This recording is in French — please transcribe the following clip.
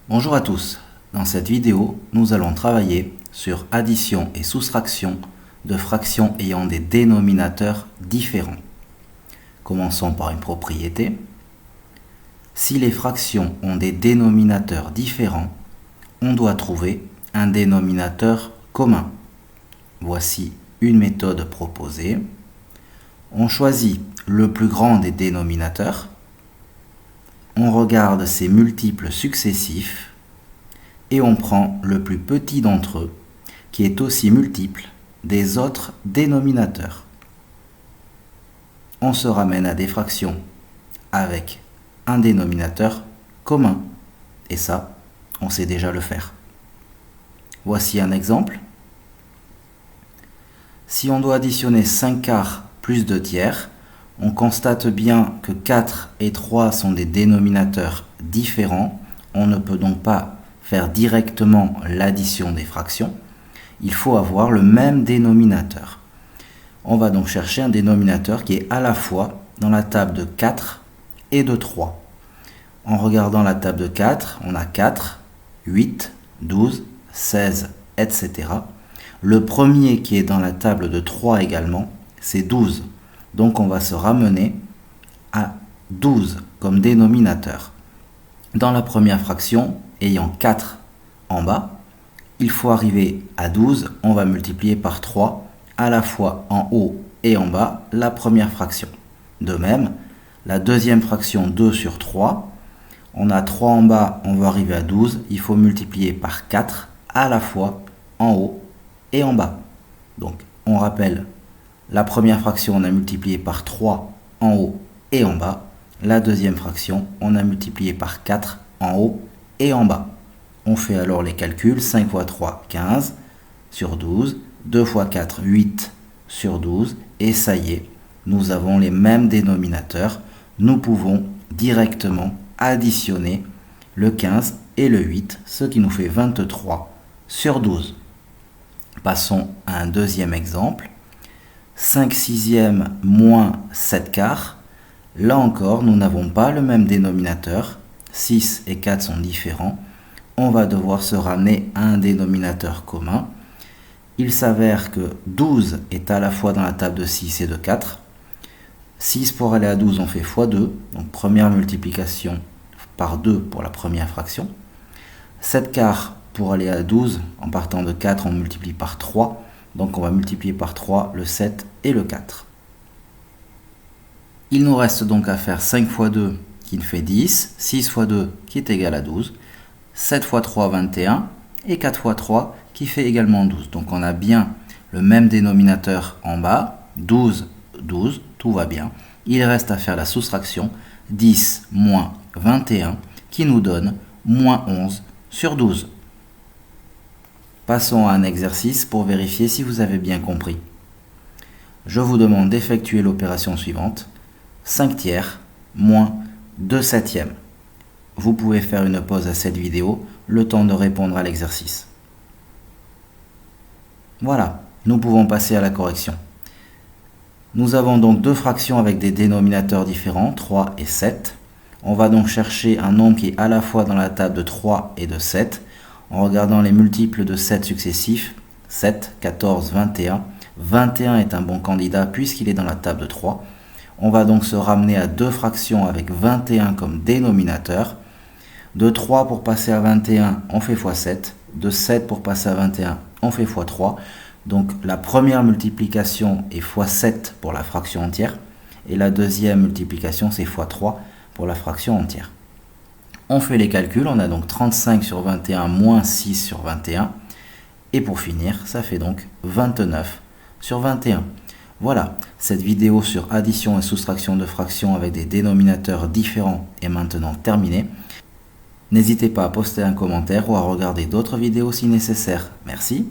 Bonjour à tous, dans cette vidéo, nous allons travailler sur addition et soustraction de fractions ayant des dénominateurs différents. Commençons par une propriété. Si les fractions ont des dénominateurs différents, on doit trouver un dénominateur commun. Voici une méthode proposée. On choisit le plus grand des dénominateurs. On regarde ses multiples successifs et on prend le plus petit d'entre eux qui est aussi multiple des autres dénominateurs. On se ramène à des fractions avec un dénominateur commun et ça, on sait déjà le faire. Voici un exemple. Si on doit additionner 5 quarts plus 2 tiers, on constate bien que 4 et 3 sont des dénominateurs différents. On ne peut donc pas faire directement l'addition des fractions. Il faut avoir le même dénominateur. On va donc chercher un dénominateur qui est à la fois dans la table de 4 et de 3. En regardant la table de 4, on a 4, 8, 12, 16, etc. Le premier qui est dans la table de 3 également, c'est 12. Donc on va se ramener à 12 comme dénominateur. Dans la première fraction, ayant 4 en bas, il faut arriver à 12, on va multiplier par 3, à la fois en haut et en bas, la première fraction. De même, la deuxième fraction 2 sur 3, on a 3 en bas, on va arriver à 12, il faut multiplier par 4, à la fois en haut et en bas. Donc on rappelle, la première fraction, on a multiplié par 3 en haut et en bas. La deuxième fraction, on a multiplié par 4 en haut et en bas. On fait alors les calculs. 5 fois 3, 15 sur 12. 2 fois 4, 8 sur 12. Et ça y est, nous avons les mêmes dénominateurs. Nous pouvons directement additionner le 15 et le 8, ce qui nous fait 23 sur 12. Passons à un deuxième exemple. 5 sixièmes moins 7 quarts. Là encore, nous n'avons pas le même dénominateur. 6 et 4 sont différents. On va devoir se ramener à un dénominateur commun. Il s'avère que 12 est à la fois dans la table de 6 et de 4. 6 pour aller à 12, on fait x2. Donc première multiplication par 2 pour la première fraction. 7 quarts pour aller à 12, en partant de 4, on multiplie par 3. Donc on va multiplier par 3 le 7 et le 4. Il nous reste donc à faire 5 fois 2 qui nous fait 10, 6 fois 2 qui est égal à 12, 7 fois 3, 21 et 4 fois 3 qui fait également 12. Donc on a bien le même dénominateur en bas, 12, 12, tout va bien. Il reste à faire la soustraction, 10 moins 21 qui nous donne moins 11 sur 12. Passons à un exercice pour vérifier si vous avez bien compris. Je vous demande d'effectuer l'opération suivante. 5 tiers moins 2 septièmes. Vous pouvez faire une pause à cette vidéo, le temps de répondre à l'exercice. Voilà, nous pouvons passer à la correction. Nous avons donc deux fractions avec des dénominateurs différents, 3 et 7. On va donc chercher un nombre qui est à la fois dans la table de 3 et de 7. En regardant les multiples de 7 successifs, 7, 14, 21. 21 est un bon candidat puisqu'il est dans la table de 3. On va donc se ramener à deux fractions avec 21 comme dénominateur. De 3 pour passer à 21, on fait x7. De 7 pour passer à 21, on fait x3. Donc la première multiplication est x7 pour la fraction entière. Et la deuxième multiplication, c'est x3 pour la fraction entière. On fait les calculs, on a donc 35 sur 21 moins 6 sur 21. Et pour finir, ça fait donc 29 sur 21. Voilà, cette vidéo sur addition et soustraction de fractions avec des dénominateurs différents est maintenant terminée. N'hésitez pas à poster un commentaire ou à regarder d'autres vidéos si nécessaire. Merci.